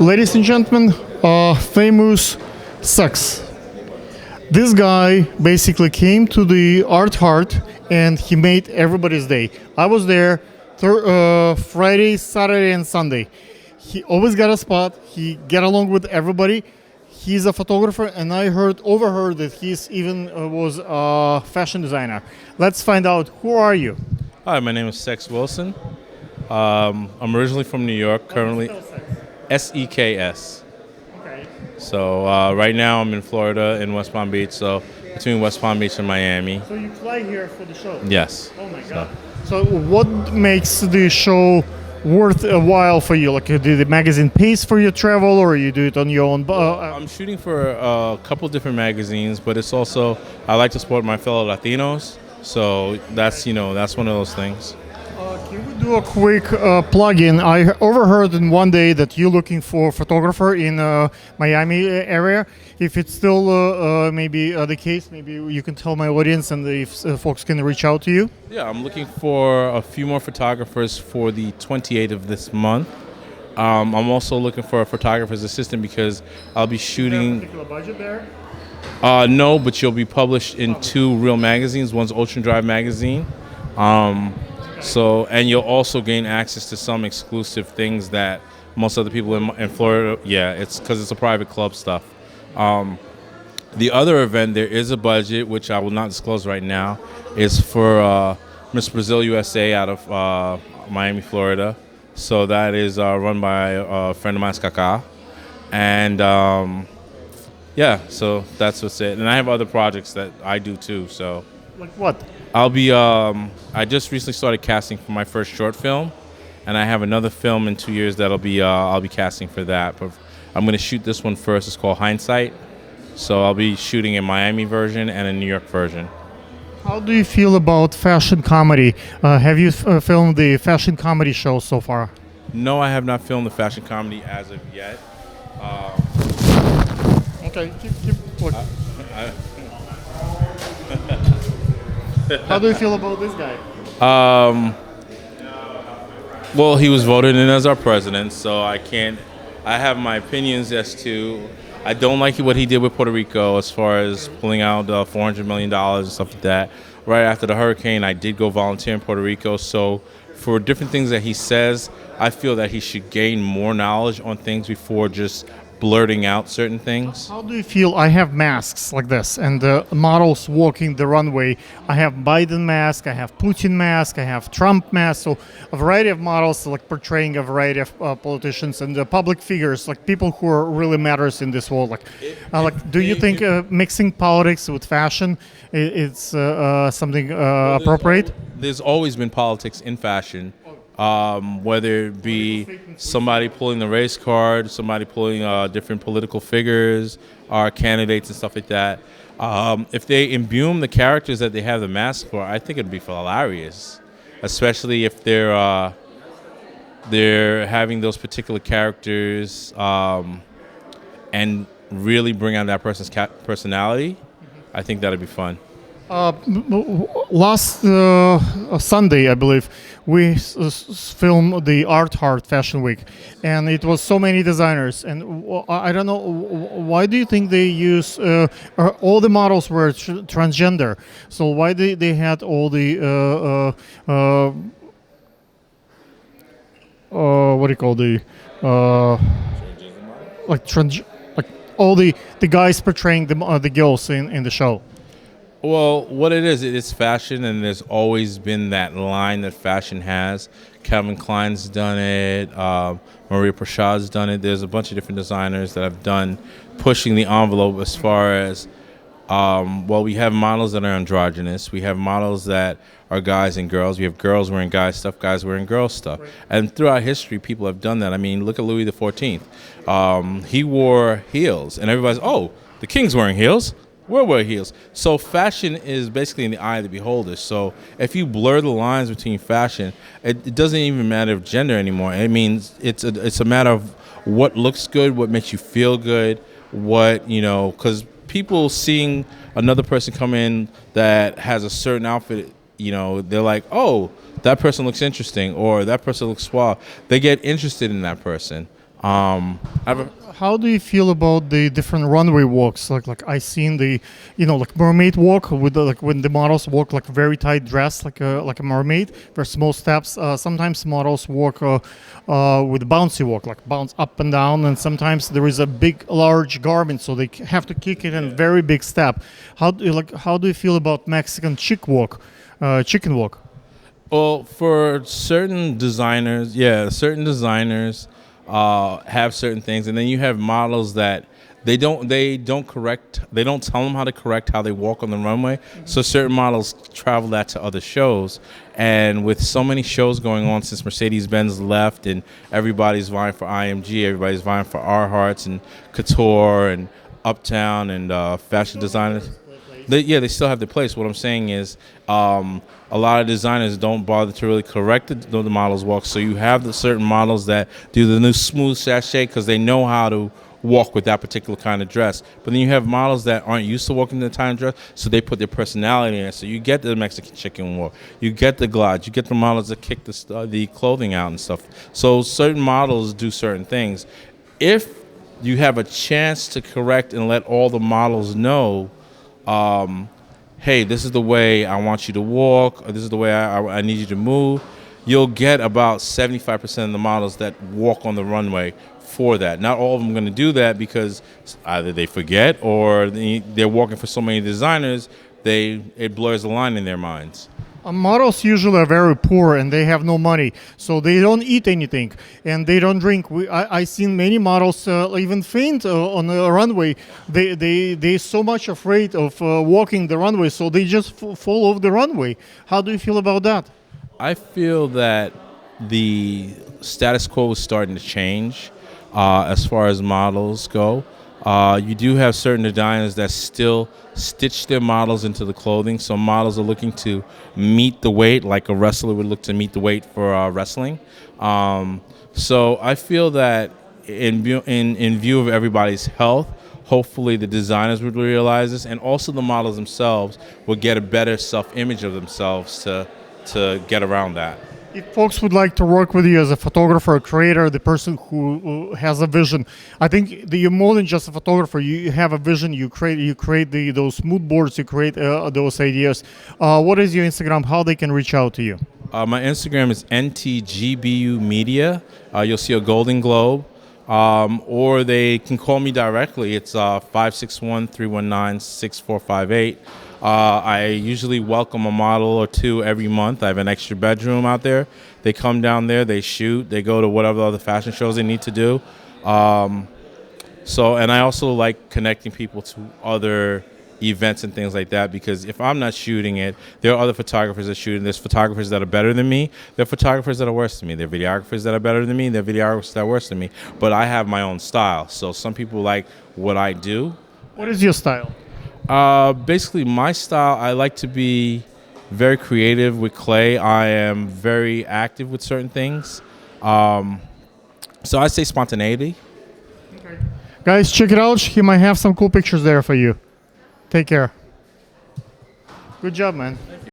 Ladies and gentlemen, famous Seks. This guy basically came to the art heart and he made everybody's day. I was there Friday, Saturday, and Sunday. He always got a spot. He get along with everybody. He's a photographer, and I overheard that he's even was a fashion designer. Let's find out. Who are you? Hi, my name is Seks Wilson. I'm originally from New York, currently Seks. Okay. So right now I'm in Florida, in West Palm Beach, so between West Palm Beach and Miami. So you fly here for the show? Yes. Oh my God. So what makes the show worth a while for you? Like, do the magazine pays for your travel, or you do it on your own? I'm shooting for a couple different magazines, but it's also, I like to support my fellow Latinos, so that's one of those things. Can we do a quick plug-in? I overheard in one day that you're looking for a photographer in Miami area. If it's still maybe the case, maybe you can tell my audience and if folks can reach out to you. Yeah, I'm looking for a few more photographers for the 28th of this month. I'm also looking for a photographer's assistant because I'll be shooting. Is there a particular budget there? No, but you'll be published in two real magazines. One's Ocean Drive magazine. And you'll also gain access to some exclusive things that most other people in Florida, it's because it's a private club stuff. The other event, there is a budget, which I will not disclose right now, is for Miss Brazil USA out of Miami, Florida. So that is run by a friend of mine, Kaka. And so that's what's it. And I have other projects that I do too, so. Like what? I'll be, I just recently started casting for my first short film, and I have another film in 2 years that'll be, I'll be casting for that. But I'm going to shoot this one first. It's called Hindsight. So I'll be shooting a Miami version and a New York version. How do you feel about fashion comedy? Have you filmed the fashion comedy show so far? No, I have not filmed the fashion comedy as of yet. Okay, keep looking. How do you feel about this guy? Well, he was voted in as our president, so I have my opinions as to, I don't like what he did with Puerto Rico as far as pulling out $400 million and stuff like that. Right after the hurricane, I did go volunteer in Puerto Rico, so for different things that he says, I feel that he should gain more knowledge on things before just blurting out certain things. How do you feel? I have masks like this, and the models walking the runway. I have Biden mask, I have Putin mask, I have Trump mask. So a variety of models, like portraying a variety of politicians and public figures, like people who are really matters in this world. Do you think mixing politics with fashion is something appropriate? There's always been politics in fashion. Whether it be somebody pulling the race card, somebody pulling different political figures, or candidates and stuff like that. If they imbue the characters that they have the mask for, I think it'd be hilarious, especially if they're having those particular characters and really bring out that person's personality. I think that'd be fun. Last Sunday, I believe, we filmed the Art Heart Fashion Week, and it was so many designers. And I don't know, why do you think they use all the models were transgender? So why they had all the what do you call the like all the guys portraying the girls in the show? Well, what it is fashion, and there's always been that line that fashion has. Calvin Klein's done it, Maria Prashad's done it. There's a bunch of different designers that have done pushing the envelope as far as, we have models that are androgynous. We have models that are guys and girls. We have girls wearing guys stuff, guys wearing girls stuff. Right. And throughout history, people have done that. I mean, look at Louis XIV. He wore heels, and everybody's, the king's wearing heels. We'll wear heels. So fashion is basically in the eye of the beholder. So if you blur the lines between fashion, it doesn't even matter of gender anymore. It means it's a matter of what looks good, what makes you feel good, because people seeing another person come in that has a certain outfit, they're like, oh, that person looks interesting, or that person looks suave. They get interested in that person. I've a, How do you feel about the different runway walks? Like I seen the, like mermaid walk with like when the models walk like very tight dress like a mermaid. There's small steps. Sometimes models walk with bouncy walk, like bounce up and down, and sometimes there is a big large garment, so they have to kick it in very big step. How do you feel about Mexican chicken walk? Well, for certain designers, yeah, certain designers have certain things, and then you have models that they don't tell them how to correct how they walk on the runway. So certain models travel that to other shows, and with so many shows going on since Mercedes-Benz left, and everybody's vying for IMG, everybody's vying for our hearts and Couture and Uptown and fashion designers. They still have their place. What I'm saying is, a lot of designers don't bother to really correct the models' walk. So you have the certain models that do the new smooth sachet because they know how to walk with that particular kind of dress. But then you have models that aren't used to walking that kind of dress, so they put their personality in it. So you get the Mexican chicken walk, you get the glides, you get the models that kick the clothing out and stuff. So certain models do certain things. If you have a chance to correct and let all the models know, hey, this is the way I want you to walk, or this is the way I need you to move, you'll get about 75% of the models that walk on the runway for that. Not all of them are going to do that because either they forget or they're walking for so many designers, it blurs the line in their minds. Models usually are very poor and they have no money, so they don't eat anything and they don't drink. I seen many models even faint on the runway. They so much afraid of walking the runway, so they just fall off the runway. How do you feel about that? I feel that the status quo is starting to change as far as models go. You do have certain designers that still stitch their models into the clothing. So models are looking to meet the weight, like a wrestler would look to meet the weight for wrestling. So I feel that in view of everybody's health, hopefully the designers would realize this, and also the models themselves would get a better self-image of themselves to get around that. If folks would like to work with you as a photographer, a creator, the person who has a vision, I think that you're more than just a photographer. You have a vision. You create those mood boards. You create those ideas. What is your Instagram? How they can reach out to you? My Instagram is ntgbu media. You'll see a golden globe. Or they can call me directly. It's 561-319-6458. I usually welcome a model or two every month. I have an extra bedroom out there. They come down there, they shoot, they go to whatever other fashion shows they need to do. And I also like connecting people to other events and things like that, because if I'm not shooting it, there are other photographers that shoot, and there's photographers that are better than me, there are photographers that are worse than me, there are videographers that are better than me, there are videographers that are worse than me, but I have my own style. So some people like what I do. What is your style? Basically my style, I like to be very creative with clay. I am very active with certain things. So I say spontaneity. Okay. Guys, check it out. He might have some cool pictures there for you. Take care. Good job, man.